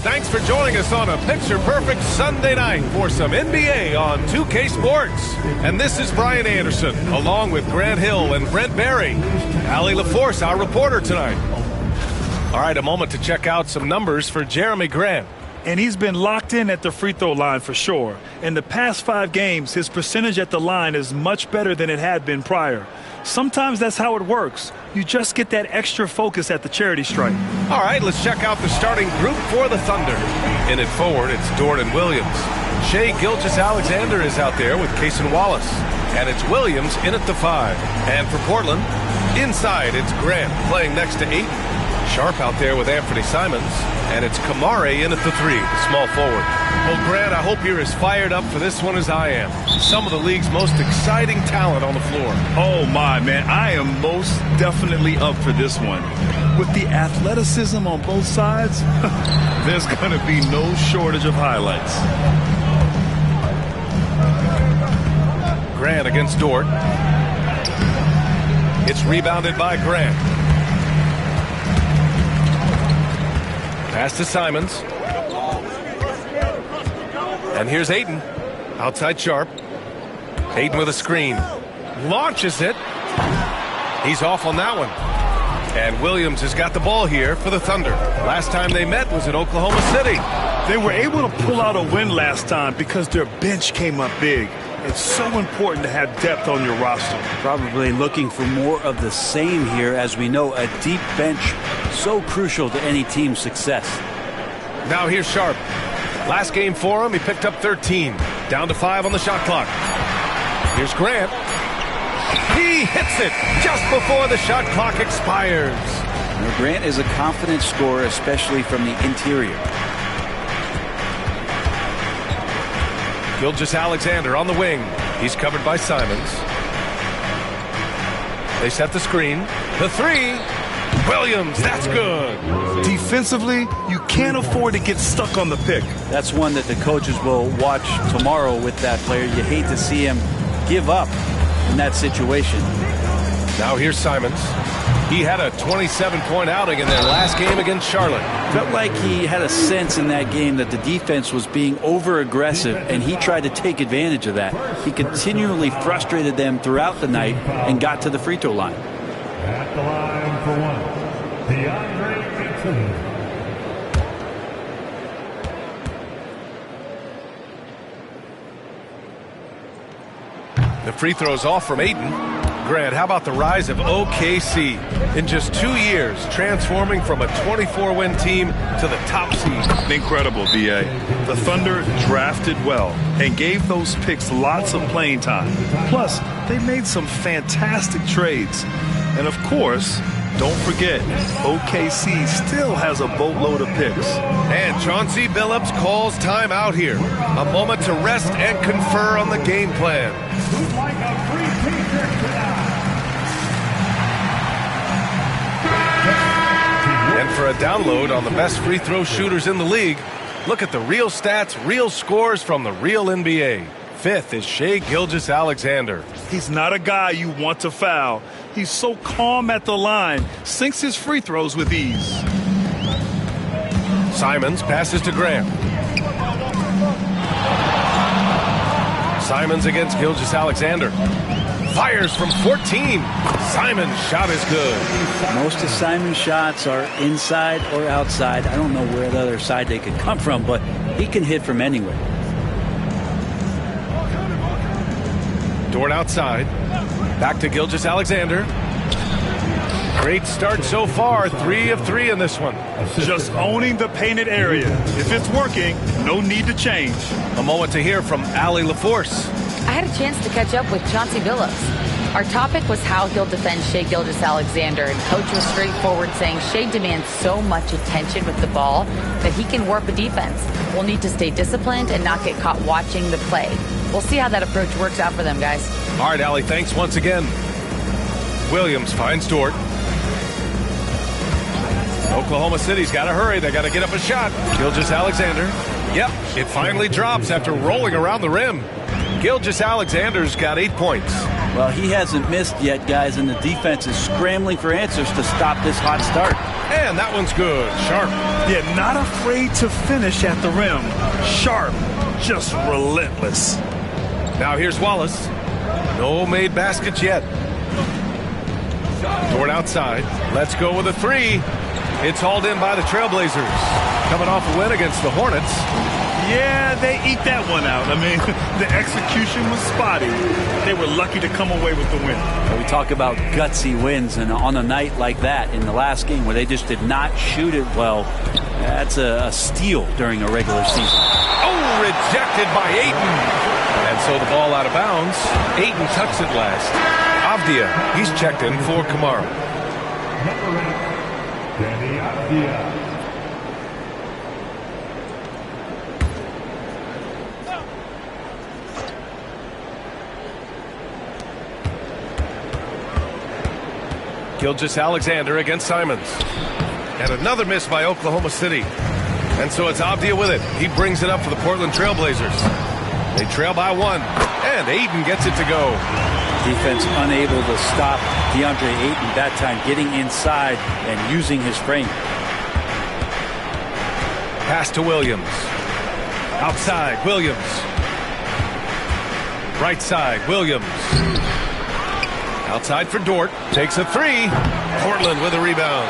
Thanks for joining us on a picture-perfect Sunday night for some NBA on 2K Sports. And this is Brian Anderson, along with Grant Hill and Brent Barry. Allie LaForce, our reporter tonight. All right, a moment to check out some numbers for Jeremy Grant. And he's been locked in at the free throw line for sure. In the past 5 games, his percentage at the line is much better than it had been prior. Sometimes that's how it works. You just get that extra focus at the charity stripe. All right, let's check out the starting group for the Thunder. In it forward, it's Jordan Williams. Shai Gilgeous-Alexander is out there with Cason Wallace. And it's Williams in at the 5. And for Portland, inside it's Grant playing next to Ayton. Sharp out there with Anthony Simons. And it's Kamare in at the 3, the small forward. Well, Grant, I hope you're as fired up for this one as I am. Some of the league's most exciting talent on the floor. Oh, my, man. I am most definitely up for this one. With the athleticism on both sides, there's going to be no shortage of highlights. Grant against Dort. It's rebounded by Grant. Pass to Simons. And here's Ayton. Outside Sharp. Ayton with a screen. Launches it. He's off on that one. And Williams has got the ball here for the Thunder. Last time they met was at Oklahoma City. They were able to pull out a win last time because their bench came up big. It's so important to have depth on your roster. Probably looking for more of the same here. As we know, a deep bench so crucial to any team's success. Now here's Sharp. Last game for him, he picked up 13. Down to 5 on the shot clock. Here's Grant. He hits it just before the shot clock expires. Now, Grant is a confident scorer, especially from the interior. Gilgeous-Alexander on the wing. He's covered by Simons. They set the screen. The 3. Williams, that's good. Defensively, you can't afford to get stuck on the pick. That's one that the coaches will watch tomorrow with that player. You hate to see him give up in that situation. Now here's Simons. He had a 27-point outing in their last game against Charlotte. Felt like he had a sense in that game that the defense was being over-aggressive, and he tried to take advantage of that. He continually frustrated them throughout the night and got to the free throw line. At the line for one, DeAndre Gibson. The free throw's off from Ayton. Grant, how about the rise of OKC? In just 2 years, transforming from a 24-win team to the top seed. Incredible, B.A. The Thunder drafted well and gave those picks lots of playing time. Plus, they made some fantastic trades. And of course, don't forget, OKC still has a boatload of picks. And Chauncey Billups calls time out here. A moment to rest and confer on the game plan. Who'd like a free t-shirt tonight? And for a download on the best free throw shooters in the league, look at the real stats, real scores from the real NBA. 5th is Shai Gilgeous-Alexander. He's not a guy you want to foul. He's so calm at the line, sinks his free throws with ease. Simons passes to Grant. Simons against Gilgeous-Alexander. Fires from 14. Simons' shot is good. Most of Simon's shots are inside or outside. I don't know where the other side they could come from, but he can hit from anywhere. Dort outside. Back to Gilgeous-Alexander. Great start so far. 3 of 3 in this one. Just owning the painted area. If it's working, no need to change. A moment to hear from Allie LaForce. I had a chance to catch up with Chauncey Billups. Our topic was how he'll defend Shai Gilgeous-Alexander, and Coach was straightforward, saying Shai demands so much attention with the ball that he can warp a defense. We'll need to stay disciplined and not get caught watching the play. We'll see how that approach works out for them, guys. All right, Allie, thanks once again. Williams finds Dort. Oklahoma City's got to hurry. They got to get up a shot. Gilgeous-Alexander. Yep, it finally drops after rolling around the rim. Gilgeous-Alexander's got 8 points. Well, he hasn't missed yet, guys, and the defense is scrambling for answers to stop this hot start. And that one's good. Sharp. Yeah, not afraid to finish at the rim. Sharp, just relentless. Now here's Wallace. No made baskets yet. Dort outside. Let's go with a three. It's hauled in by the Trailblazers. Coming off a win against the Hornets. Yeah, they eat that one out. I mean, the execution was spotty. They were lucky to come away with the win. We talk about gutsy wins, and on a night like that in the last game where they just did not shoot it well, that's a steal during a regular season. Oh, rejected by Ayton. And so the ball out of bounds. Ayton touched it last. Avdia, he's checked in for Kamara. Danny Avdia. Gilgeous-Alexander against Simons. And another miss by Oklahoma City. And so it's Avdia with it. He brings it up for the Portland Trailblazers. They trail by 1. And Ayton gets it to go. Defense unable to stop DeAndre Ayton that time, getting inside and using his frame. Pass to Williams. Outside, Williams. Right side, Williams. Outside for Dort. Takes a three. Portland with a rebound.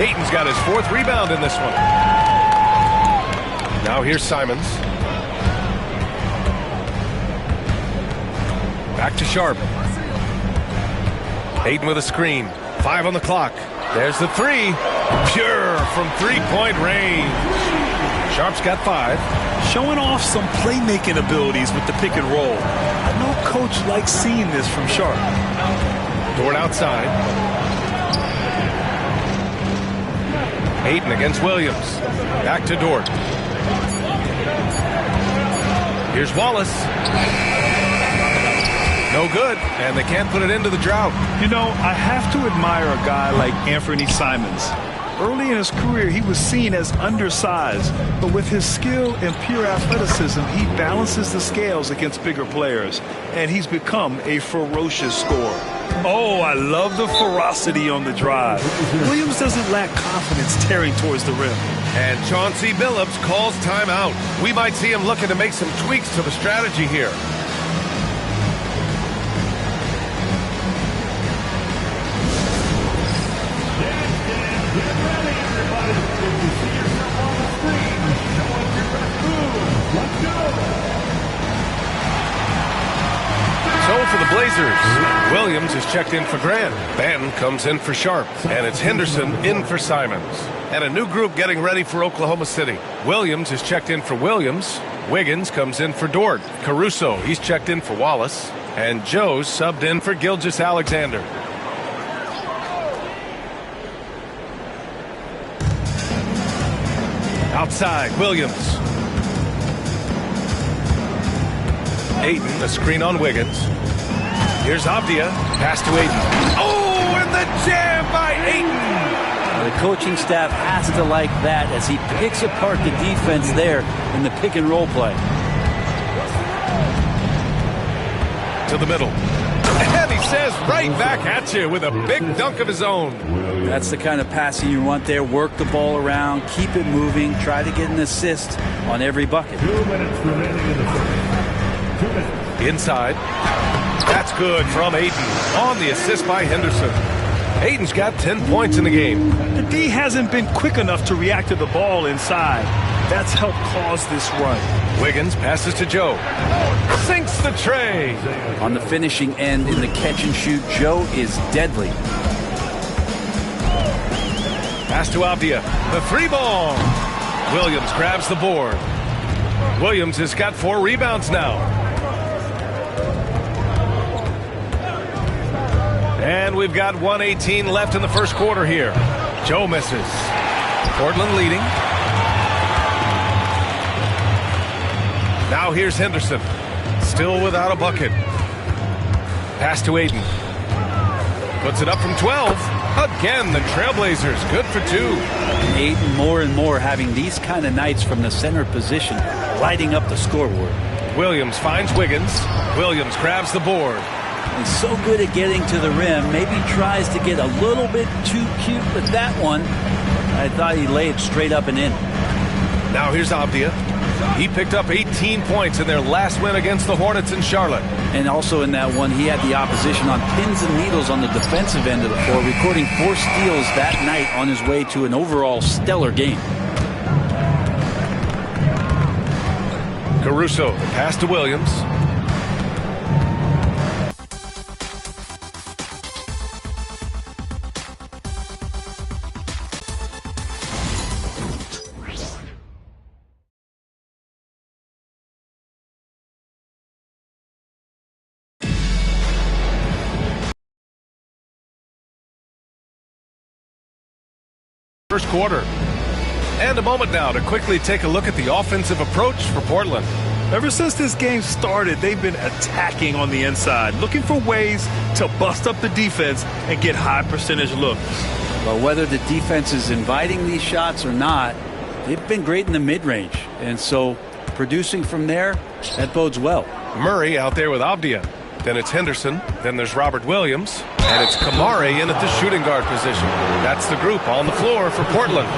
Ayton's got his 4th rebound in this one. Now here's Simons. Back to Sharp. Ayton with a screen. 5 on the clock. There's the three. Pure from 3-point range. Sharp's got 5. Showing off some playmaking abilities with the pick and roll. I know Coach likes seeing this from Sharp. Dort outside. Ayton against Williams. Back to Dort. Here's Wallace. No good, and they can't put it into the drought. You know, I have to admire a guy like Anthony Simons. Early in his career, he was seen as undersized, but with his skill and pure athleticism, he balances the scales against bigger players, and he's become a ferocious scorer. Oh, I love the ferocity on the drive. Williams doesn't lack confidence tearing towards the rim. And Chauncey Billups calls timeout. We might see him looking to make some tweaks to the strategy here. So for the Blazers, Williams is checked in for Grant. Banton comes in for Sharp. And it's Henderson in for Simons. And a new group getting ready for Oklahoma City. Williams is checked in for Williams. Wiggins comes in for Dort. Caruso, he's checked in for Wallace. And Joe's subbed in for Gilgeous-Alexander. Outside, Williams. Ayton, a screen on Wiggins. Here's Avdia. Pass to Ayton. Oh, and the jam by Ayton. The coaching staff has to like that as he picks apart the defense there in the pick and roll play. To the middle. And he says right back at you with a big dunk of his own. That's the kind of passing you want there. Work the ball around, keep it moving, try to get an assist on every bucket. 2 minutes remaining in the first. 2 minutes. Inside. That's good from Ayton on the assist by Henderson. Ayton's got 10 points in the game. The D hasn't been quick enough to react to the ball inside. That's helped cause this run. Wiggins passes to Joe. Sinks the tray. On the finishing end in the catch and shoot, Joe is deadly. Pass to Avdia. The 3-ball. Williams grabs the board. Williams has got 4 rebounds now. And we've got 1:18 left in the first quarter here. Joe misses. Portland leading. Now here's Henderson. Still without a bucket. Pass to Aiden. Puts it up from 12. Again, the Trailblazers good for 2. Aiden more and more having these kind of nights from the center position, lighting up the scoreboard. Williams finds Wiggins. Williams grabs the board. He's so good at getting to the rim. Maybe tries to get a little bit too cute with that one. I thought he laid it straight up and in. Now here's Avdia. He picked up 18 points in their last win against the Hornets in Charlotte. And also in that one, he had the opposition on pins and needles on the defensive end of the floor, recording 4 steals that night on his way to an overall stellar game. Caruso, the pass to Williams. First quarter. And a moment now to quickly take a look at the offensive approach for Portland. Ever since this game started, they've been attacking on the inside, looking for ways to bust up the defense and get high percentage looks. Well, whether the defense is inviting these shots or not, they've been great in the mid-range. And so producing from there, that bodes well. Murray out there with Avdia. Then it's Henderson. Then there's Robert Williams. And it's Kamari in at the shooting guard position. That's the group on the floor for Portland.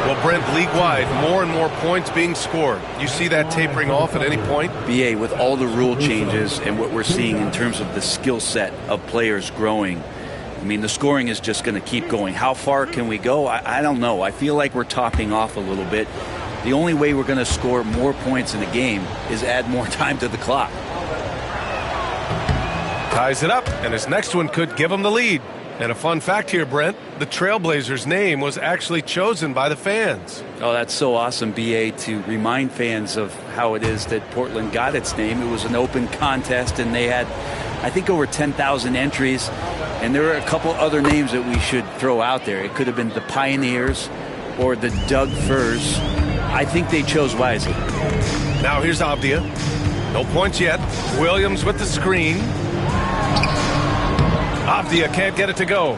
Well, Brent, league-wide, more and more points being scored. You see that tapering off at any point? BA, with all the rule changes and what we're seeing in terms of the skill set of players growing, I mean, the scoring is just going to keep going. How far can we go? I don't know. I feel like we're topping off a little bit. The only way we're going to score more points in a game is add more time to the clock. Ties it up, and his next one could give him the lead. And a fun fact here, Brent, the Trailblazers' name was actually chosen by the fans. Oh, that's so awesome, BA, to remind fans of how it is that Portland got its name. It was an open contest, and they had, I think, over 10,000 entries. And there were a couple other names that we should throw out there. It could have been the Pioneers or the Doug Furs. I think they chose wisely. Now here's Avdia. No points yet. Williams with the screen. Avdia can't get it to go.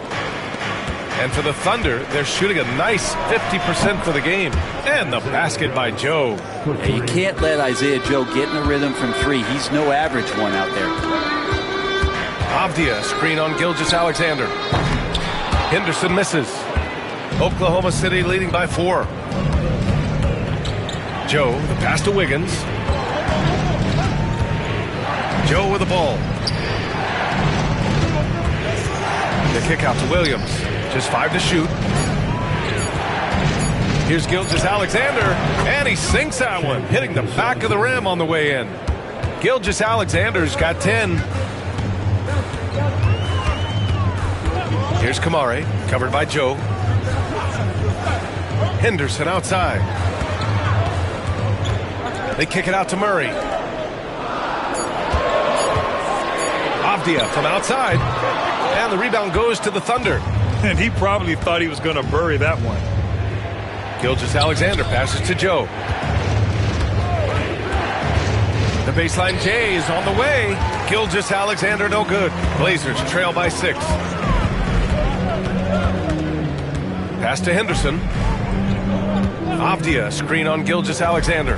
And for the Thunder, they're shooting a nice 50% for the game. And the basket by Joe. Yeah, you can't let Isaiah Joe get in a rhythm from 3. He's no average one out there. Avdia, screen on Gilgeous-Alexander. Henderson misses. Oklahoma City leading by 4. Joe, the pass to Wiggins. Joe with the ball. The kick out to Williams. Just 5 to shoot. Here's Gilgeous-Alexander, and he sinks that one, hitting the back of the rim on the way in. Gilgeous-Alexander's got 10. Here's Kamari, covered by Joe. Henderson outside. They kick it out to Murray. Avdia from outside. And the rebound goes to the Thunder. And he probably thought he was going to bury that one. Gilgeous-Alexander passes to Joe. The baseline J is on the way. Gilgeous-Alexander no good. Blazers trail by 6. Pass to Henderson. Avdia, screen on Gilgeous-Alexander.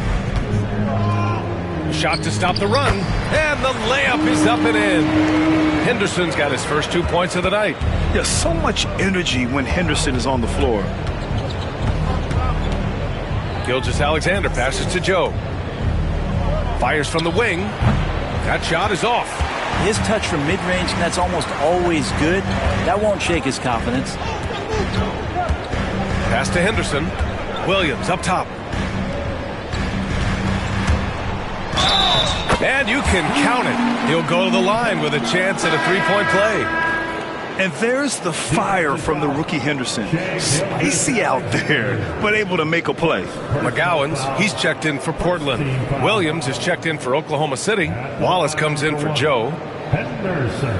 Shot to stop the run, and the layup is up and in. Henderson's got his first 2 points of the night. Yeah, so much energy when Henderson is on the floor. Gilgeous-Alexander passes to Joe. Fires from the wing. That shot is off. His touch from mid-range, that's almost always good. That won't shake his confidence. Pass to Henderson. Williams up top. And you can count it. He'll go to the line with a chance at a 3-point play. And there's the fire from the rookie Henderson. Spicy out there, but able to make a play. McGowan's, he's checked in for Portland. Williams is checked in for Oklahoma City. Wallace comes in for Joe. Henderson.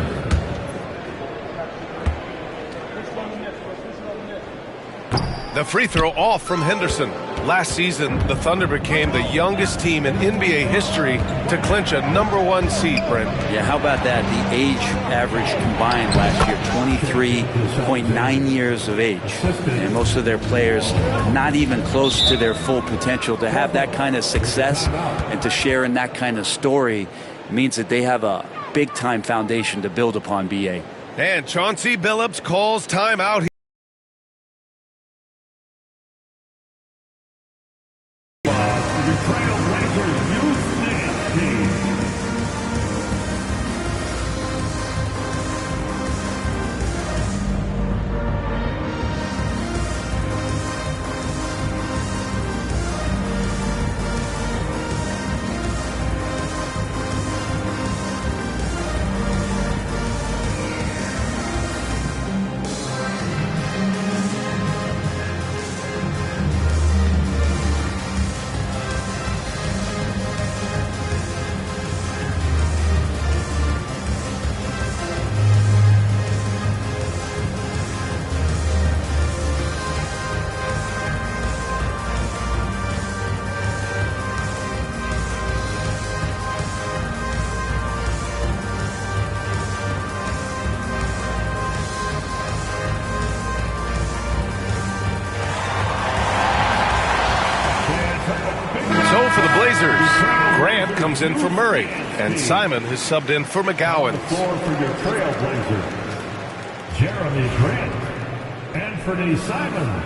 The free throw off from Henderson. Last season, the Thunder became the youngest team in NBA history to clinch a #1 seed, Brent. Yeah, how about that? The age average combined last year, 23.9 years of age. And most of their players not even close to their full potential. To have that kind of success and to share in that kind of story means that they have a big-time foundation to build upon, B.A. And Chauncey Billups calls timeout. Trailblazers Youth League team. So for the Blazers, Grant comes in for Murray, and Simon has subbed in for McGowan. Floor for your Trailblazers, Jeremy Grant, Anthony Simons.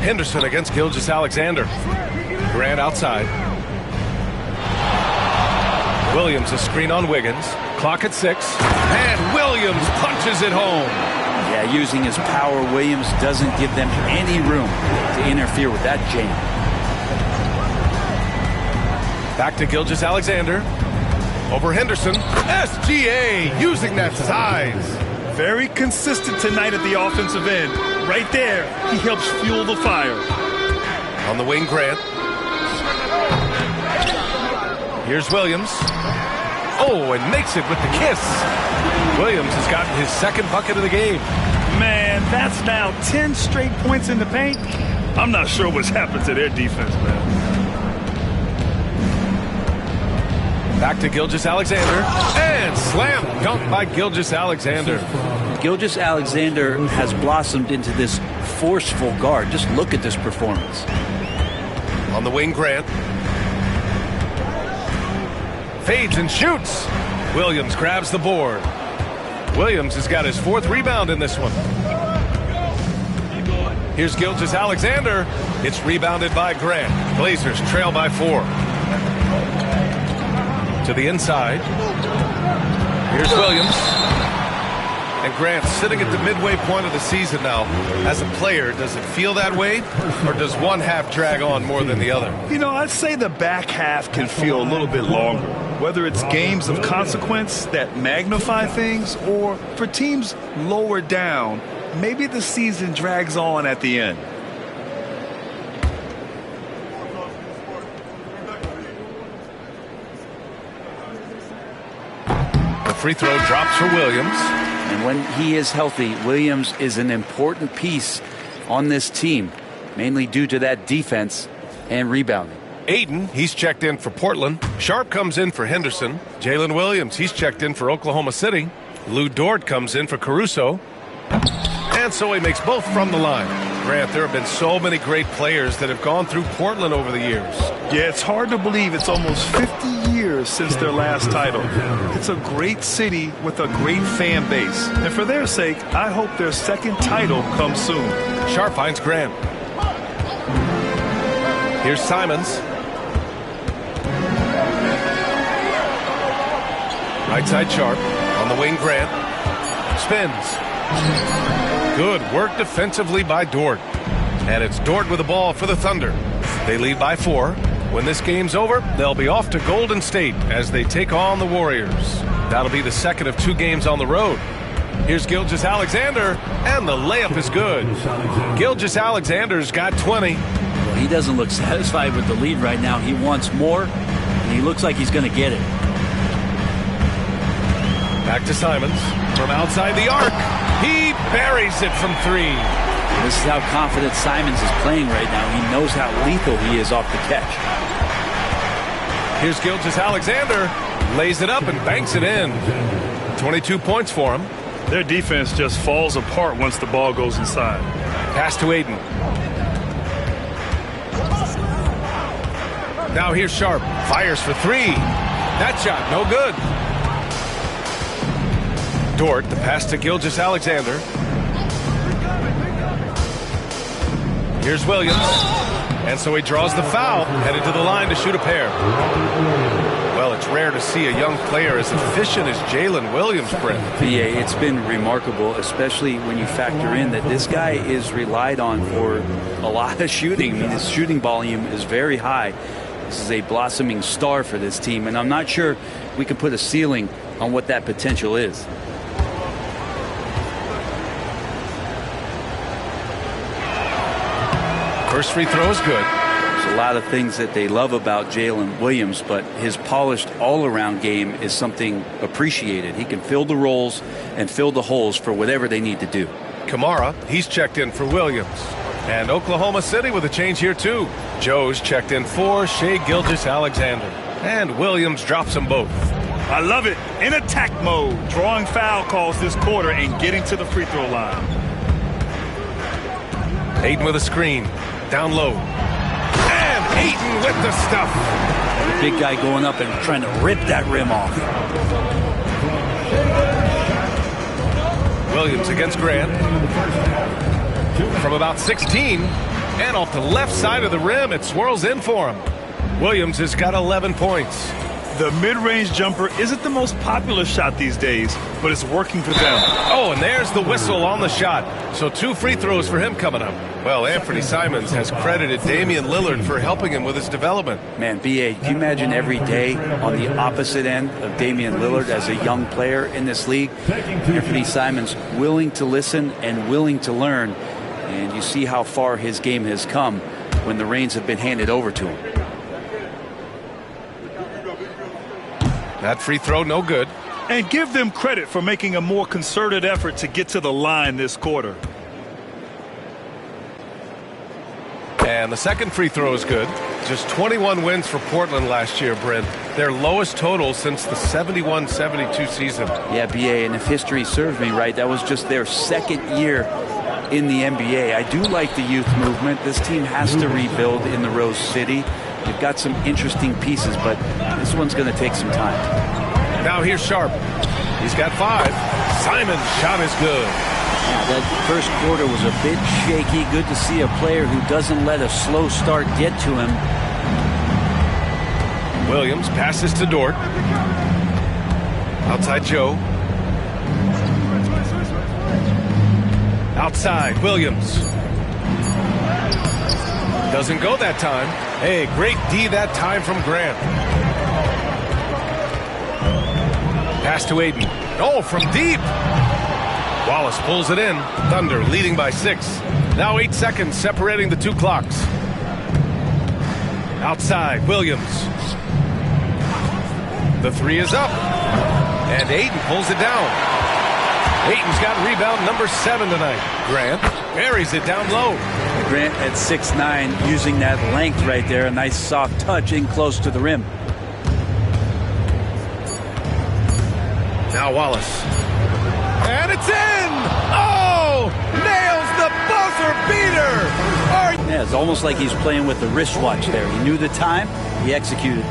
Henderson against Gilgeous-Alexander. Grant outside. Williams a screen on Wiggins. Clock at 6. And Williams punches it home. Yeah, using his power, Williams doesn't give them any room to interfere with that jam. Back to Gilgeous-Alexander. Over Henderson. SGA using that size. Very consistent tonight at the offensive end. Right there, he helps fuel the fire. On the wing, Grant. Here's Williams. Oh, and makes it with the kiss. Williams has gotten his second bucket of the game. Man, that's now 10 straight points in the paint. I'm not sure what's happened to their defense, man. Back to Gilgeous-Alexander. And slam dunk by Gilgeous-Alexander. Gilgeous-Alexander has blossomed into this forceful guard. Just look at this performance. On the wing, Grant. Fades and shoots. Williams grabs the board. Williams has got his 4th rebound in this one. Here's Gilgeous-Alexander. It's rebounded by Grant. Blazers trail by 4. To the inside. Here's Williams. And Grant sitting at the midway point of the season now. As a player, does it feel that way? Or does one half drag on more than the other? You know, I'd say the back half can feel a little bit longer. Whether it's games of consequence that magnify things, or for teams lower down, maybe the season drags on at the end. The free throw drops for Williams. And when he is healthy, Williams is an important piece on this team, mainly due to that defense and rebounding. Ayton, he's checked in for Portland. Sharp comes in for Henderson. Jalen Williams, he's checked in for Oklahoma City. Lou Dort comes in for Caruso. And so he makes both from the line. Grant, there have been so many great players that have gone through Portland over the years. Yeah, it's hard to believe it's almost 50 years since their last title. It's a great city with a great fan base. And for their sake, I hope their second title comes soon. Sharp finds Grant. Here's Simons. Right side Sharp. On the wing, Grant. Spins. Good work defensively by Dort. And it's Dort with the ball for the Thunder. They lead by 4. When this game's over, they'll be off to Golden State as they take on the Warriors. That'll be the second of 2 games on the road. Here's Gilgeous-Alexander, and the layup is good. Gilgeous-Alexander's got 20. Well, he doesn't look satisfied with the lead right now. He wants more, and he looks like he's going to get it. Back to Simons from outside the arc. He buries it from 3. This is how confident Simons is playing right now. He knows how lethal he is off the catch. Here's Gilgeous-Alexander. Lays it up and banks it in. 22 points for him. Their defense just falls apart once the ball goes inside. Pass to Aiden. Now here's Sharp. Fires for 3. That shot, no good. Dort, the pass to Gilgeous-Alexander. Here's Williams. And so he draws the foul, headed to the line to shoot a pair. Well, it's rare to see a young player as efficient as Jalen Williams, Brent. Yeah, it's been remarkable, especially when you factor in that this guy is relied on for a lot of shooting. I mean, his shooting volume is very high. This is a blossoming star for this team, and I'm not sure we can put a ceiling on what that potential is. First free throw is good. There's a lot of things that they love about Jalen Williams, but his polished all-around game is something appreciated. He can fill the roles and fill the holes for whatever they need to do. Kamara, he's checked in for Williams. And Oklahoma City with a change here, too. Joe's checked in for Shai Gilgeous-Alexander. And Williams drops them both. I love it. In attack mode, drawing foul calls this quarter and getting to the free throw line. Aiden with a screen. Down low. And Aiden with the stuff. The big guy going up and trying to rip that rim off. Williams against Grant. From about 16. And off the left side of the rim, it swirls in for him. Williams has got 11 points. The mid-range jumper isn't the most popular shot these days, but it's working for them. Oh, and there's the whistle on the shot. So 2 free throws for him coming up. Well, Anthony Simons has credited Damian Lillard for helping him with his development. Man, B.A., can you imagine every day on the opposite end of Damian Lillard as a young player in this league? Anthony Simons willing to listen and willing to learn. And you see how far his game has come when the reins have been handed over to him. That free throw, no good. And give them credit for making a more concerted effort to get to the line this quarter. And the second free throw is good. Just 21 wins for Portland last year, Brent. Their lowest total since the 71-72 season. Yeah, B.A., and if history serves me right, that was just their second year in the NBA. I do like the youth movement. This team has to rebuild in the Rose City. They've got some interesting pieces, but this one's going to take some time. Now here's Sharp. He's got 5. Simon's shot is good. Yeah, that first quarter was a bit shaky. Good to see a player who doesn't let a slow start get to him. Williams passes to Dort. Outside Joe. Outside Williams. Doesn't go that time. Hey, great D that time from Grant. Pass to Aiden. Oh, from deep. Wallace pulls it in. Thunder leading by 6. Now 8 seconds separating the 2 clocks. Outside, Williams. The 3 is up. And Aiden pulls it down. Aiden's got rebound number 7 tonight. Grant buries it down low. Grant at 6'9", using that length right there. A nice soft touch in close to the rim. Now Wallace. And it's in! Oh! Nails the buzzer beater! Yeah, it's almost like he's playing with the wristwatch there. He knew the time, he executed.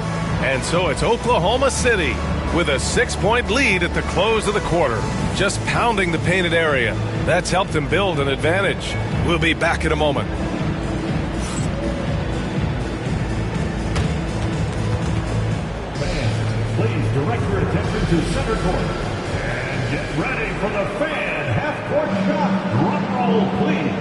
And so it's Oklahoma City with a 6-point lead at the close of the quarter. Just pounding the painted area. That's helped them build an advantage. We'll be back in a moment. Fans, please direct your attention to center court. And get ready for the fan half-court shot. Drum roll, please.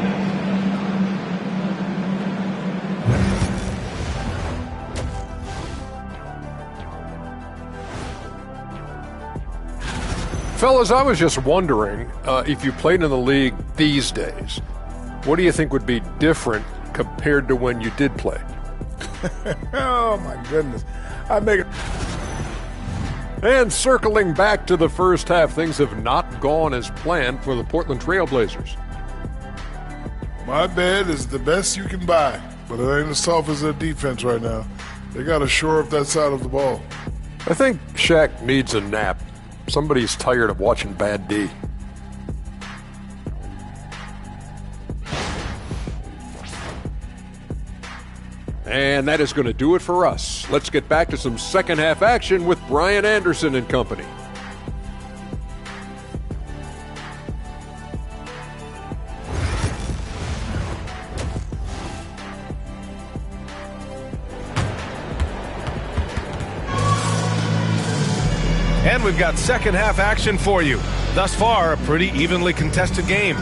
Fellas, I was just wondering if you played in the league these days, what do you think would be different compared to when you did play? Oh, my goodness. I make it. And circling back to the first half, things have not gone as planned for the Portland Trailblazers. My bed is the best you can buy, but it ain't as tough as their defense right now. They got to shore up that side of the ball. I think Shaq needs a nap. Somebody's tired of watching bad D. And that is going to do it for us. Let's get back to some second half action with Brian Anderson and company. And we've got second half action for you. Thus far, a pretty evenly contested game.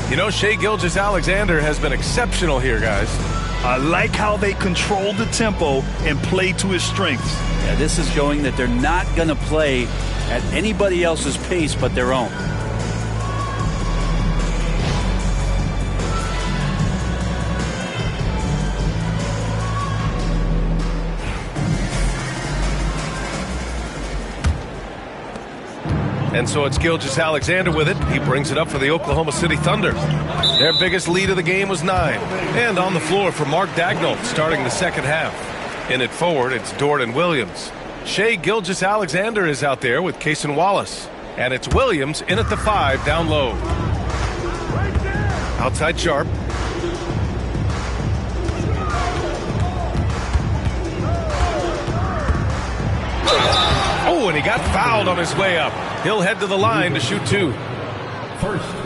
You know, Shai Gilgeous-Alexander has been exceptional here, guys. I like how they control the tempo and play to his strengths. Yeah, this is showing that they're not going to play at anybody else's pace but their own. And so it's Gilgeous-Alexander with it. He brings it up for the Oklahoma City Thunder. Their biggest lead of the game was 9. And on the floor for Mark Daigneault starting the second half. In it forward, it's Dort and Williams. Shai Gilgeous-Alexander is out there with Cason Wallace. And it's Williams in at the 5 down low. Outside Sharp. Oh, and he got fouled on his way up. He'll head to the line to shoot 2.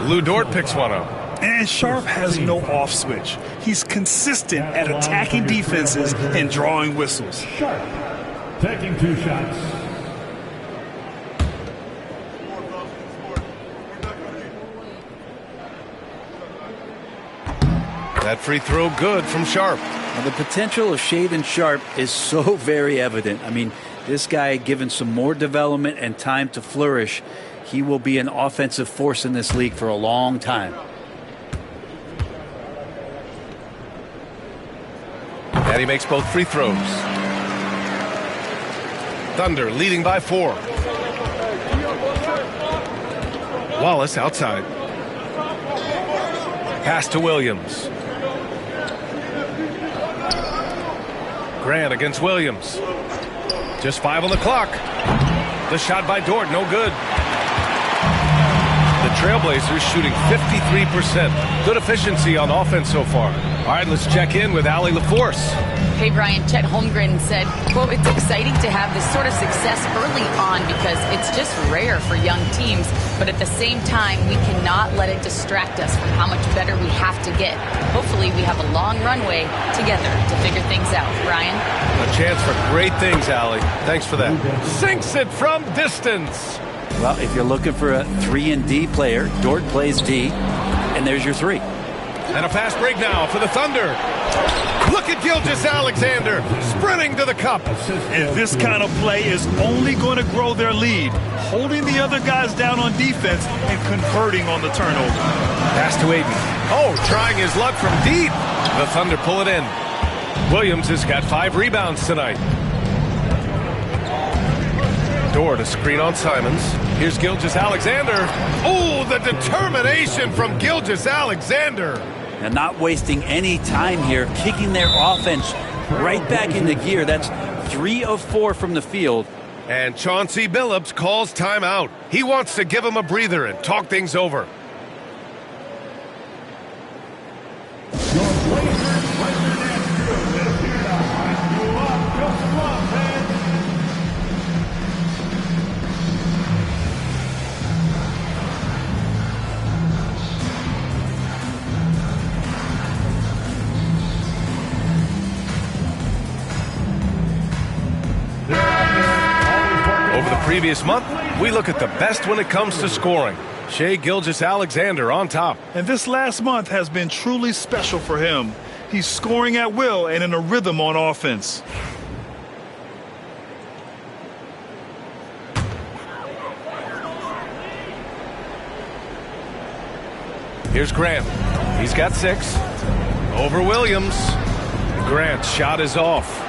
Lou Dort picks one up. And Sharp has no off switch. He's consistent at attacking defenses and drawing whistles. Sharp taking 2 shots. That free throw good from Sharp. Well, the potential of Shaedon Sharp is so very evident. I mean, this guy, given some more development and time to flourish, he will be an offensive force in this league for a long time. And he makes both free throws. Thunder leading by 4. Wallace outside. Pass to Williams. Grant against Williams. Just 5 on the clock. The shot by Dort, no good. The Trailblazers shooting 53%. Good efficiency on offense so far. All right, let's check in with Allie LaForce. Hey, Brian, Chet Holmgren said, quote, "It's exciting to have this sort of success early on because it's just rare for young teams. But at the same time, we cannot let it distract us from how much better we have to get. Hopefully, we have a long runway together to figure things out." Brian? A chance for great things, Allie. Thanks for that. Sinks it from distance. Well, if you're looking for a 3-and-D player, Dort plays D, and there's your 3. And a fast break now for the Thunder. Look at Gilgeous-Alexander sprinting to the cup. And this kind of play is only going to grow their lead, holding the other guys down on defense and converting on the turnover. Pass to Aiden. Oh, trying his luck from deep. The Thunder pull it in. Williams has got 5 rebounds tonight. Dort, a screen on Simons. Here's Gilgeous-Alexander. Oh, the determination from Gilgeous-Alexander. And not wasting any time here, kicking their offense right back into gear. That's 3 of 4 from the field. And Chauncey Billups calls timeout. He wants to give him a breather and talk things over. Previous month, we look at the best when it comes to scoring. Shai Gilgeous-Alexander on top. And this last month has been truly special for him. He's scoring at will and in a rhythm on offense. Here's Grant. He's got 6. Over Williams. Grant's shot is off.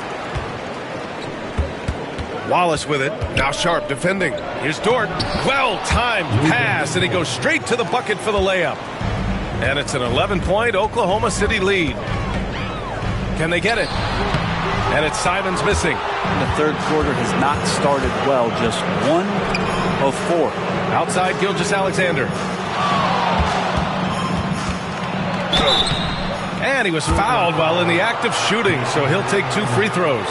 Wallace with it. Now Sharp defending. Here's Dort. Well-timed pass, and he goes straight to the bucket for the layup. And it's an 11-point Oklahoma City lead. Can they get it? And it's Simons missing. The third quarter has not started well. Just 1 of 4. Outside Gilgeous-Alexander. And he was fouled while in the act of shooting, so he'll take 2 free throws.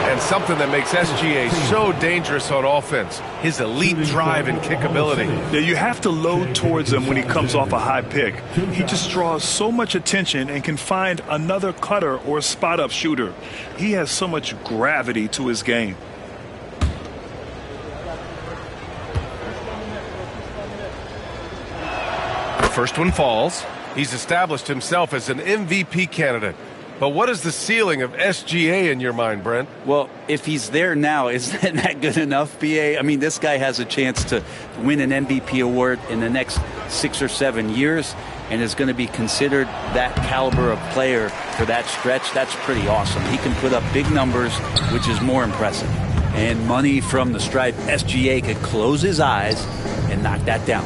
And something that makes SGA so dangerous on offense, his elite drive and kick ability. Yeah, you have to load towards him when he comes off a high pick. He just draws so much attention and can find another cutter or spot-up shooter. He has so much gravity to his game. The first one falls. He's established himself as an MVP candidate. But what is the ceiling of SGA in your mind, Brent? Well, if he's there now, isn't that good enough, BA? I mean, this guy has a chance to win an MVP award in the next 6 or 7 years and is going to be considered that caliber of player for that stretch. That's pretty awesome. He can put up big numbers, which is more impressive. And money from the stripe, SGA could close his eyes and knock that down.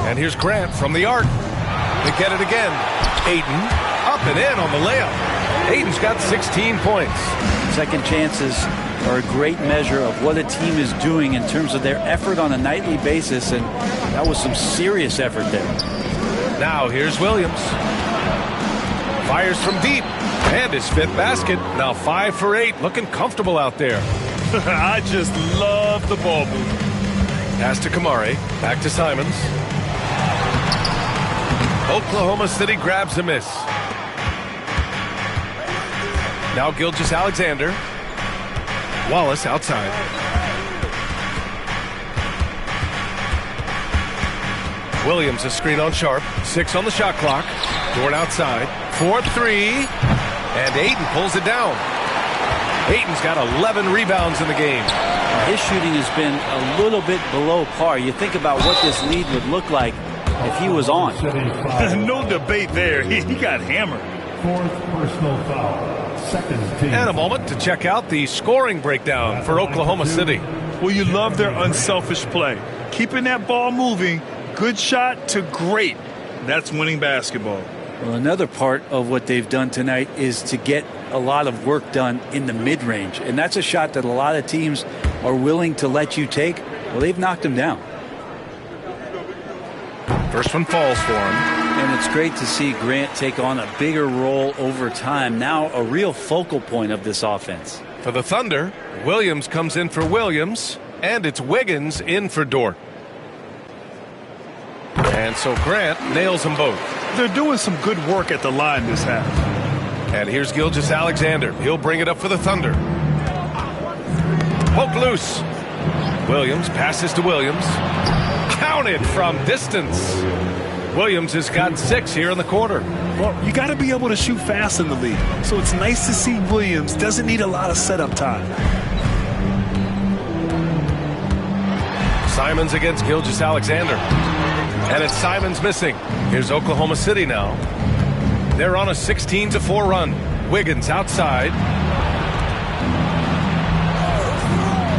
And here's Grant from the arc. They get it again. Ayton up and in on the layup. Ayton's got 16 points. Second chances are a great measure of what a team is doing in terms of their effort on a nightly basis, and that was some serious effort there. Now here's Williams. Fires from deep. And his 5th basket. Now 5 for 8. Looking comfortable out there. I just love the ball movement. Pass to Kamari. Back to Simons. Oklahoma City grabs a miss. Now Gilgeous-Alexander. Wallace outside. Williams a screen on Sharp. 6 on the shot clock. Dort outside. 4-3. And Ayton pulls it down. Ayton's got 11 rebounds in the game. His shooting has been a little bit below par. You think about what this lead would look like if he was on. No debate there. He got hammered. 4th personal foul. Second team. And a moment to check out the scoring breakdown for Oklahoma City. Well, you love their unselfish play. Keeping that ball moving, good shot to great. That's winning basketball. Well, another part of what they've done tonight is to get a lot of work done in the mid-range. And that's a shot that a lot of teams are willing to let you take. Well, they've knocked him down. First one falls for him. And it's great to see Grant take on a bigger role over time. Now a real focal point of this offense. For the Thunder, Williams comes in for Williams, and it's Wiggins in for Dort. And so Grant nails them both. They're doing some good work at the line this half. And here's Gilgeous-Alexander. He'll bring it up for the Thunder. Poke loose. Williams passes to Williams. Counted from distance. Williams has got 6 here in the quarter. Well, you got to be able to shoot fast in the league. So it's nice to see Williams doesn't need a lot of setup time. Simons against Gilgeous-Alexander. And it's Simons missing. Here's Oklahoma City now. They're on a 16-4 run. Wiggins outside.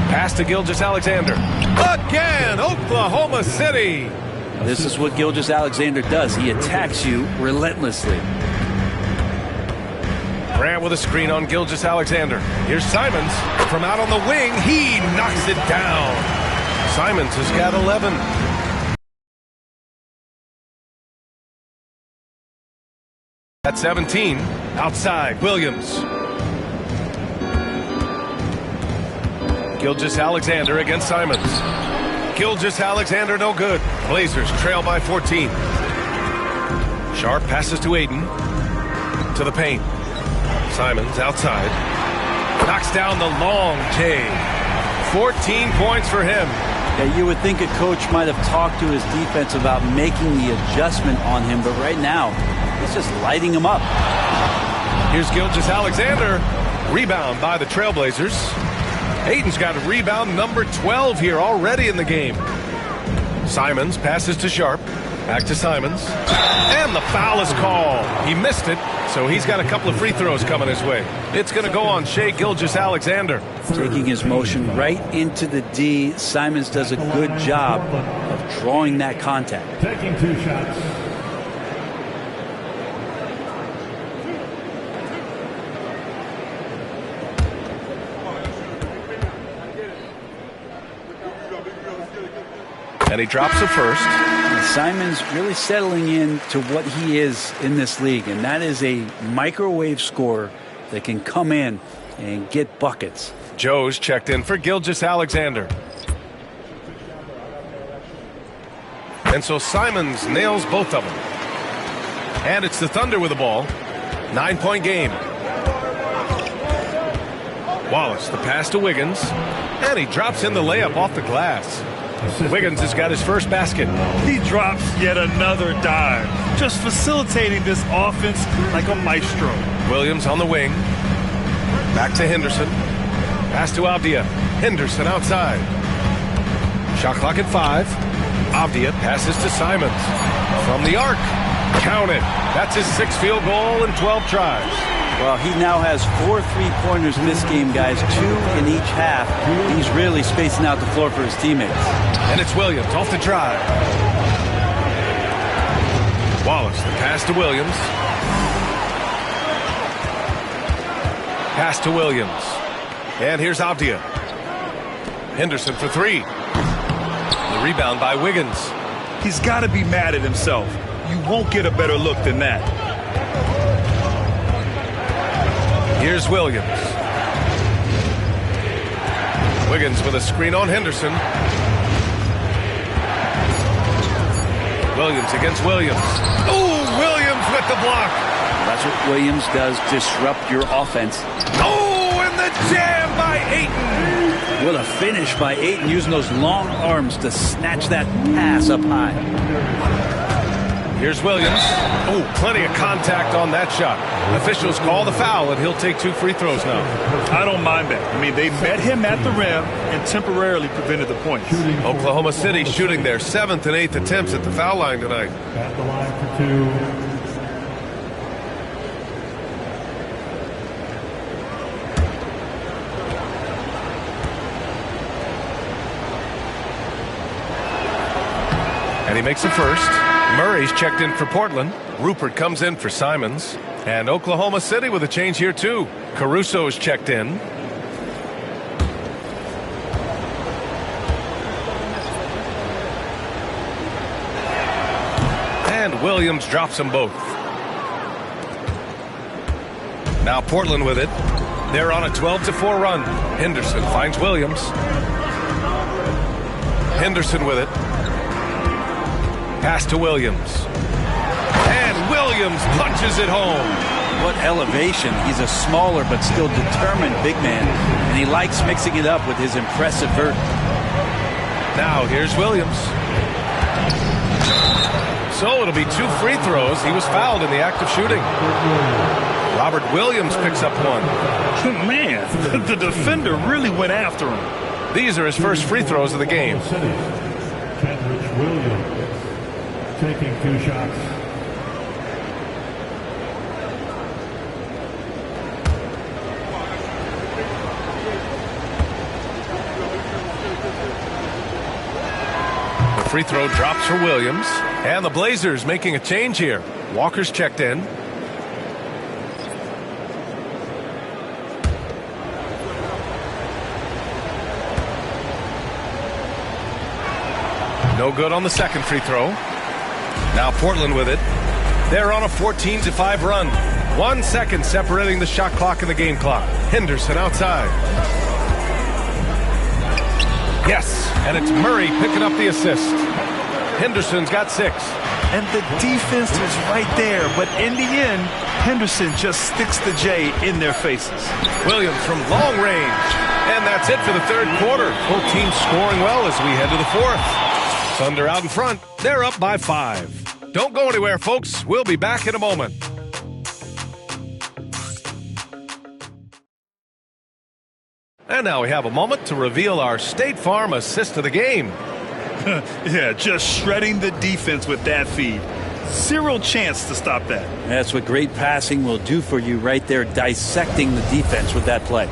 Pass to Gilgeous-Alexander. Again, Oklahoma City. This is what Gilgeous-Alexander does. He attacks you relentlessly. Grant with a screen on Gilgeous-Alexander. Here's Simons from out on the wing. He knocks it down. Simons has got 11. At 17, outside, Williams. Gilgeous-Alexander against Simons. Gilgeous-Alexander no good. Blazers trail by 14. Sharp passes to Ayton. To the paint. Simons outside. Knocks down the long J. 14 points for him. Yeah, you would think a coach might have talked to his defense about making the adjustment on him, but right now, he's just lighting him up. Here's Gilgeous-Alexander. Rebound by the Trailblazers. Ayton's got rebound number 12 here already in the game. Simons passes to Sharp. Back to Simons. And the foul is called. He missed it, so he's got a couple of free throws coming his way. It's going to go on Shai Gilgeous-Alexander. Taking his motion right into the D. Simons does a good job of drawing that contact. Taking 2 shots. And he drops the first. And Simons really settling in to what he is in this league, and that is a microwave scorer that can come in and get buckets. Joe's checked in for Gilgeous-Alexander. And so Simons nails both of them. And it's the Thunder with the ball. 9-point game. Wallace, the pass to Wiggins. And he drops in the layup off the glass. Wiggins has got his first basket. He drops yet another dive, just facilitating this offense like a maestro. Williams on the wing. Back to Henderson. Pass to Avdia. Henderson outside. Shot clock at 5. Avdia passes to Simons. From the arc. Count it. That's his 6th field goal in 12 tries. Well, he now has 4 3-pointers in this game, guys. 2 in each half. He's really spacing out the floor for his teammates. And it's Williams off the drive. Wallace, the pass to Williams. Pass to Williams. And here's Avdia. Henderson for 3. The rebound by Wiggins. He's got to be mad at himself. You won't get a better look than that. Here's Williams. Wiggins with a screen on Henderson. Williams against Williams. Oh, Williams with the block. That's what Williams does, disrupt your offense. Oh, and the jam by Ayton. What a finish by Ayton, using those long arms to snatch that pass up high. Here's Williams. Oh, plenty of contact on that shot. Officials call the foul, and he'll take 2 free throws now. I don't mind that. I mean, they met him at the rim and temporarily prevented the points. Oklahoma City shooting their 7th and 8th attempts at the foul line tonight. At the line for 2. And he makes the first. Murray's checked in for Portland. Rupert comes in for Simons. And Oklahoma City with a change here too. Caruso's checked in. And Williams drops them both. Now Portland with it. They're on a 12-4 run. Henderson finds Williams. Henderson with it. Pass to Williams. And Williams punches it home. What elevation. He's a smaller but still determined big man. And he likes mixing it up with his impressive vert. Now here's Williams. So it'll be 2 free throws. He was fouled in the act of shooting. Robert Williams picks up 1. Man, the defender really went after him. These are his first free throws of the game. Kendrick Williams taking 2 shots. The free throw drops for Williams. And the Blazers making a change here. Walker's checked in. No good on the second free throw. Now Portland with it. They're on a 14-5 run. 1 second separating the shot clock and the game clock. Henderson outside. Yes, and it's Murray picking up the assist. Henderson's got 6. And the defense is right there, but in the end, Henderson just sticks the J in their faces. Williams from long range. And that's it for the 3rd quarter. Both teams scoring well as we head to the 4th. Thunder out in front. They're up by 5. Don't go anywhere, folks. We'll be back in a moment. And now we have a moment to reveal our State Farm assist of the game. Yeah, just shredding the defense with that feed. Zero chance to stop that. That's what great passing will do for you right there, dissecting the defense with that play.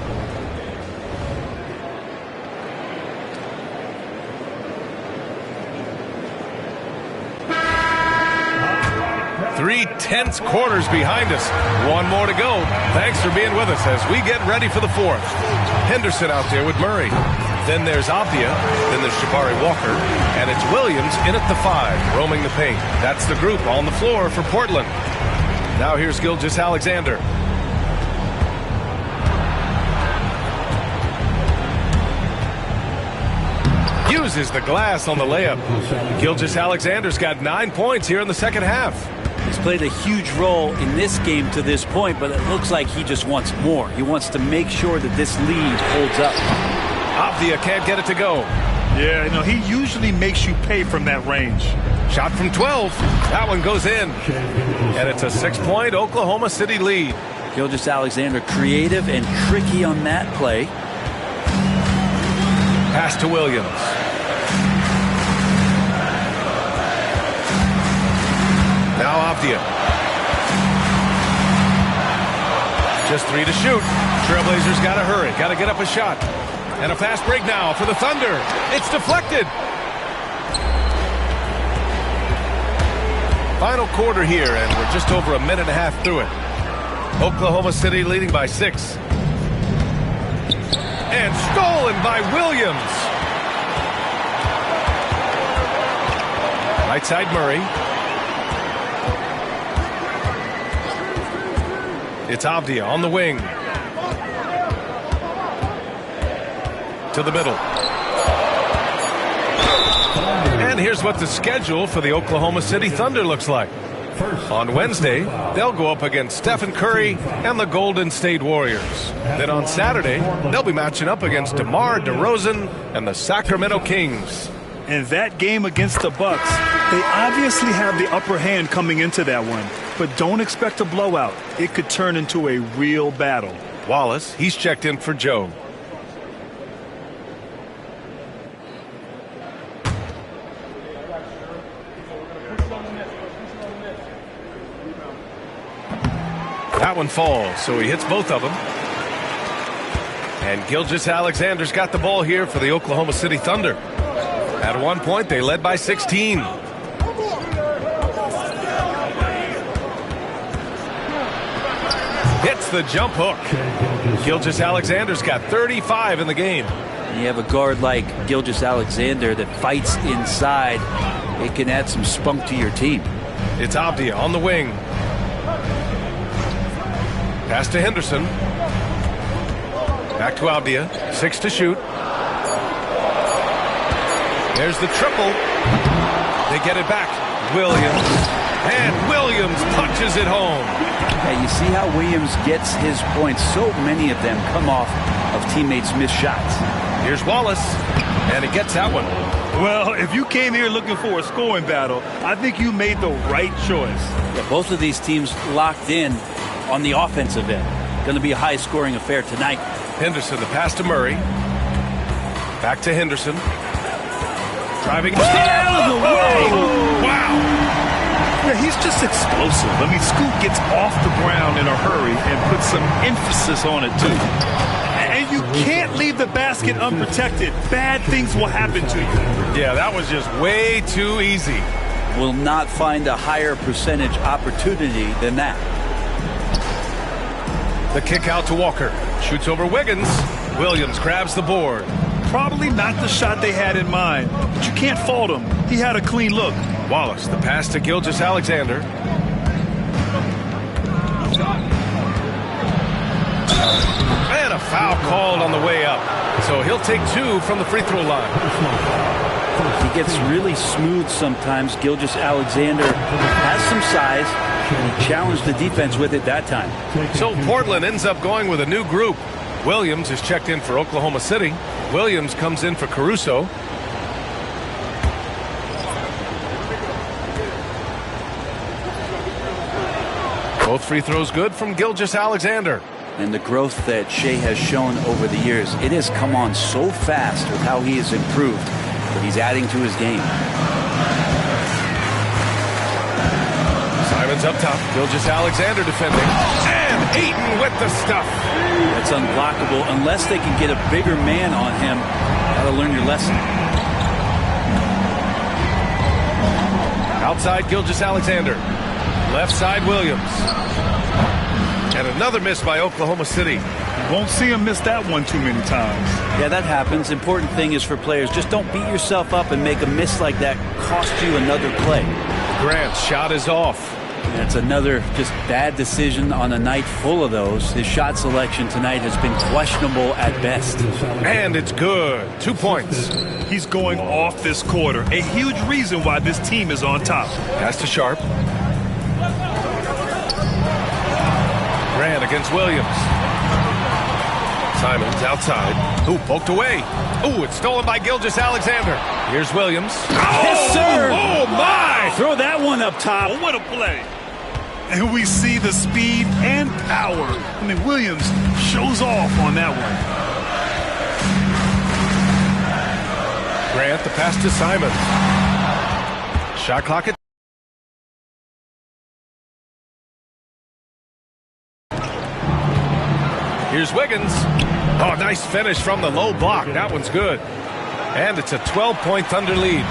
Three tense quarters behind us. One more to go. Thanks for being with us as we get ready for the fourth. Henderson out there with Murray. Then there's Avdia. Then there's Jabari Walker. And it's Williams in at the 5, roaming the paint. That's the group on the floor for Portland. Now here's Gilgeous-Alexander. Uses the glass on the layup. Gilgeous-Alexander's got 9 points here in the second half. He's played a huge role in this game to this point, but it looks like he just wants more. He wants to make sure that this lead holds up. Avdia can't get it to go. Yeah, you know, he usually makes you pay from that range. Shot from 12. That one goes in. And it's a 6-point Oklahoma City lead. Gilgeous-Alexander creative and tricky on that play. Pass to Williams. Now Avdia. Just 3 to shoot. Trailblazers got to hurry. Got to get up a shot. And a fast break now for the Thunder. It's deflected. Final quarter here, and we're just over a minute and a half through it. Oklahoma City leading by 6. And stolen by Williams. Right side Murray. It's Avdia on the wing. To the middle. And here's what the schedule for the Oklahoma City Thunder looks like. On Wednesday, they'll go up against Stephen Curry and the Golden State Warriors. Then on Saturday, they'll be matching up against DeMar DeRozan and the Sacramento Kings. And that game against the Bucks, they obviously have the upper hand coming into that one. But don't expect a blowout. It could turn into a real battle. Wallace, he's checked in for Joe. That one falls, so he hits both of them. And Gilgeous-Alexander's got the ball here for the Oklahoma City Thunder. At one point, they led by 16. Hits the jump hook. Gilgeous-Alexander's got 35 in the game. You have a guard like Gilgeous-Alexander that fights inside. It can add some spunk to your team. It's Avdia on the wing. Pass to Henderson. Back to Avdia. 6 to shoot. There's the triple. They get it back. Williams. And Williams punches it home. Yeah, you see how Williams gets his points. So many of them come off of teammates' missed shots. Here's Wallace. And he gets that one. Well, if you came here looking for a scoring battle, I think you made the right choice. Yeah, both of these teams locked in on the offensive end. Going to be a high-scoring affair tonight. Henderson, the pass to Murray. Back to Henderson. Driving. Out of the way! Wow! Yeah, he's just explosive. I mean, Scoot gets off the ground in a hurry and puts some emphasis on it, too. And you can't leave the basket unprotected. Bad things will happen to you. Yeah, that was just way too easy. Will not find a higher percentage opportunity than that. The kick out to Walker. Shoots over Wiggins. Williams grabs the board. Probably not the shot they had in mind, but you can't fault him. He had a clean look. Wallace, the pass to Gilgeous-Alexander. And a foul called on the way up. So he'll take 2 from the free throw line. He gets really smooth sometimes. Gilgeous-Alexander has some size. And he challenged the defense with it that time. So Portland ends up going with a new group. Williams is checked in for Oklahoma City. Williams comes in for Caruso. Both free throws good from Gilgeous-Alexander. And the growth that Shea has shown over the years, it has come on so fast with how he has improved. He's adding to his game. Simons up top. Gilgeous-Alexander defending. And Ayton with the stuff. That's unblockable unless they can get a bigger man on him. Gotta learn your lesson. Outside Gilgeous-Alexander. Left side Williams. And another miss by Oklahoma City. Won't see him miss that one too many times. Yeah, that happens. Important thing is for players, just don't beat yourself up and make a miss like that cost you another play. Grant's shot is off. That's another just bad decision on a night full of those. His shot selection tonight has been questionable at best. And it's good. 2 points. He's going off this quarter. A huge reason why this team is on top. Pass to Sharp. Grant against Williams. Simons outside. Ooh, poked away. Ooh, it's stolen by Gilgeous-Alexander. Here's Williams. Yes, sir. Oh, my! Throw that one up top. Oh, what a play. And we see the speed and power. I mean, Williams shows off on that one. Grant, the pass to Simons. Shot clock at. Here's Wiggins. Oh, nice finish from the low block. That one's good. And it's a 12-point Thunder lead.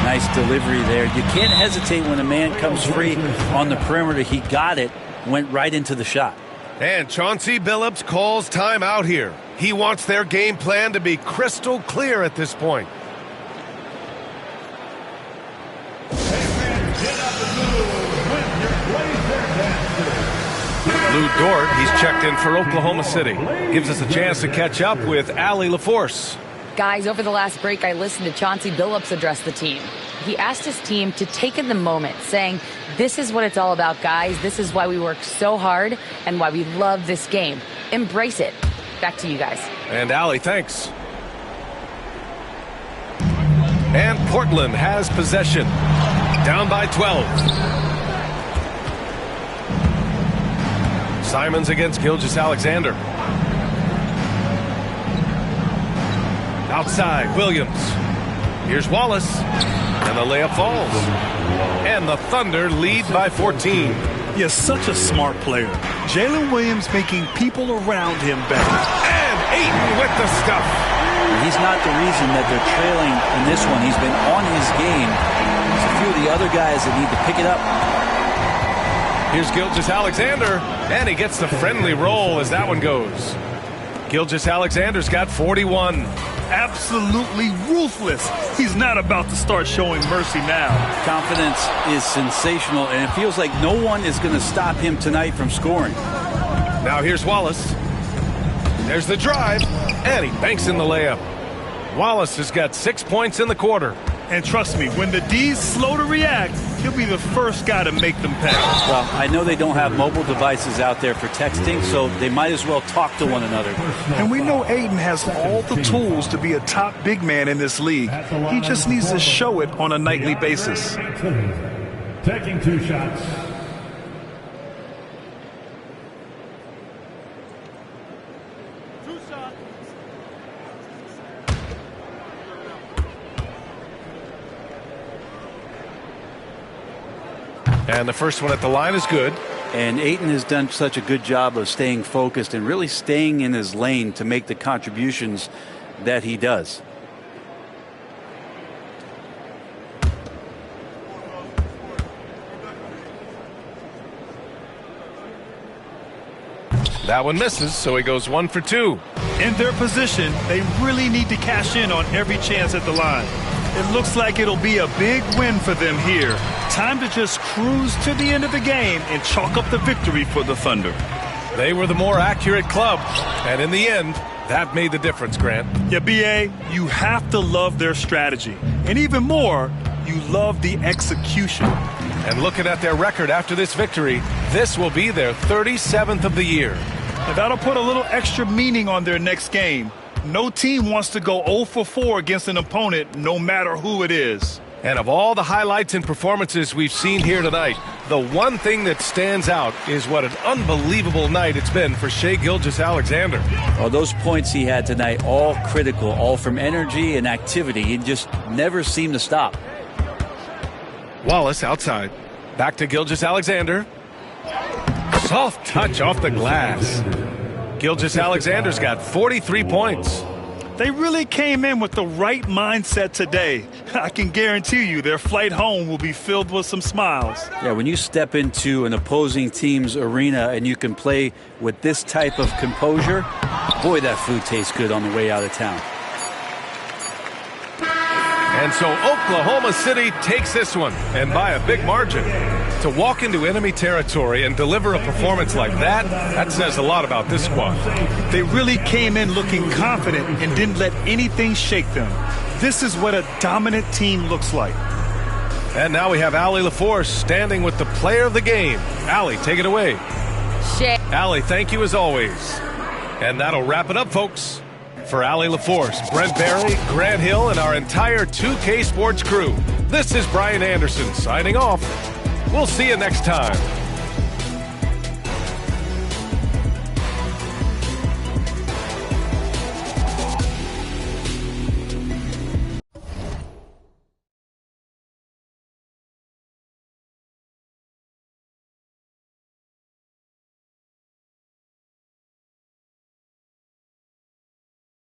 Nice delivery there. You can't hesitate when a man comes free on the perimeter. He got it, went right into the shot. And Chauncey Billups calls timeout here. He wants their game plan to be crystal clear at this point. Lou Dort, he's checked in for Oklahoma City. Gives us a chance to catch up with Allie LaForce. Guys, over the last break, I listened to Chauncey Billups address the team. He asked his team to take in the moment, saying, this is what it's all about, guys. This is why we work so hard and why we love this game. Embrace it. Back to you guys. And Allie, thanks. And Portland has possession. Down by 12. Simons against Gilgeous-Alexander. Outside, Williams. Here's Wallace. And the layup falls. And the Thunder lead by 14. Yes, such a smart player. Jalen Williams making people around him better. And Ayton with the stuff. He's not the reason that they're trailing in this one. He's been on his game. There's a few of the other guys that need to pick it up. Here's Gilgeous-Alexander, and he gets the friendly roll as that one goes. Gilgeous-Alexander's got 41. Absolutely ruthless. He's not about to start showing mercy now. Confidence is sensational, and it feels like no one is going to stop him tonight from scoring. Now here's Wallace. There's the drive, and he banks in the layup. Wallace has got 6 points in the quarter. And trust me, when the D's slow to react, he'll be the first guy to make them pay. Well, I know they don't have mobile devices out there for texting, so they might as well talk to one another. And we know Ayton has all the tools to be a top big man in this league. He just needs to show it on a nightly basis. Taking 2 shots. And the first one at the line is good. And Ayton has done such a good job of staying focused and really staying in his lane to make the contributions that he does. That one misses, so he goes 1 for 2. In their position, they really need to cash in on every chance at the line. It looks like it'll be a big win for them here. Time to just cruise to the end of the game and chalk up the victory for the Thunder. They were the more accurate club, and in the end, that made the difference, Grant. Yeah, B.A., you have to love their strategy. And even more, you love the execution. And looking at their record after this victory, this will be their 37th of the year. And that'll put a little extra meaning on their next game. No team wants to go 0 for 4 against an opponent, no matter who it is. And of all the highlights and performances we've seen here tonight, the one thing that stands out is what an unbelievable night it's been for Shai Gilgeous-Alexander. Oh, those points he had tonight, all critical, all from energy and activity. He just never seemed to stop. Wallace outside. Back to Gilgeous-Alexander. Soft touch off the glass. Gilgeous-Alexander's got 43 points. They really came in with the right mindset today. I can guarantee you their flight home will be filled with some smiles. Yeah, when you step into an opposing team's arena and you can play with this type of composure, boy, that food tastes good on the way out of town. And so Oklahoma City takes this one, and by a big margin. To walk into enemy territory and deliver a performance like that, that says a lot about this squad. They really came in looking confident and didn't let anything shake them. This is what a dominant team looks like. And now we have Allie LaForce standing with the player of the game. Allie, take it away. Allie, thank you as always. And that'll wrap it up, folks. For Allie LaForce, Brent Barry, Grant Hill, and our entire 2K Sports crew, this is Brian Anderson signing off. We'll see you next time.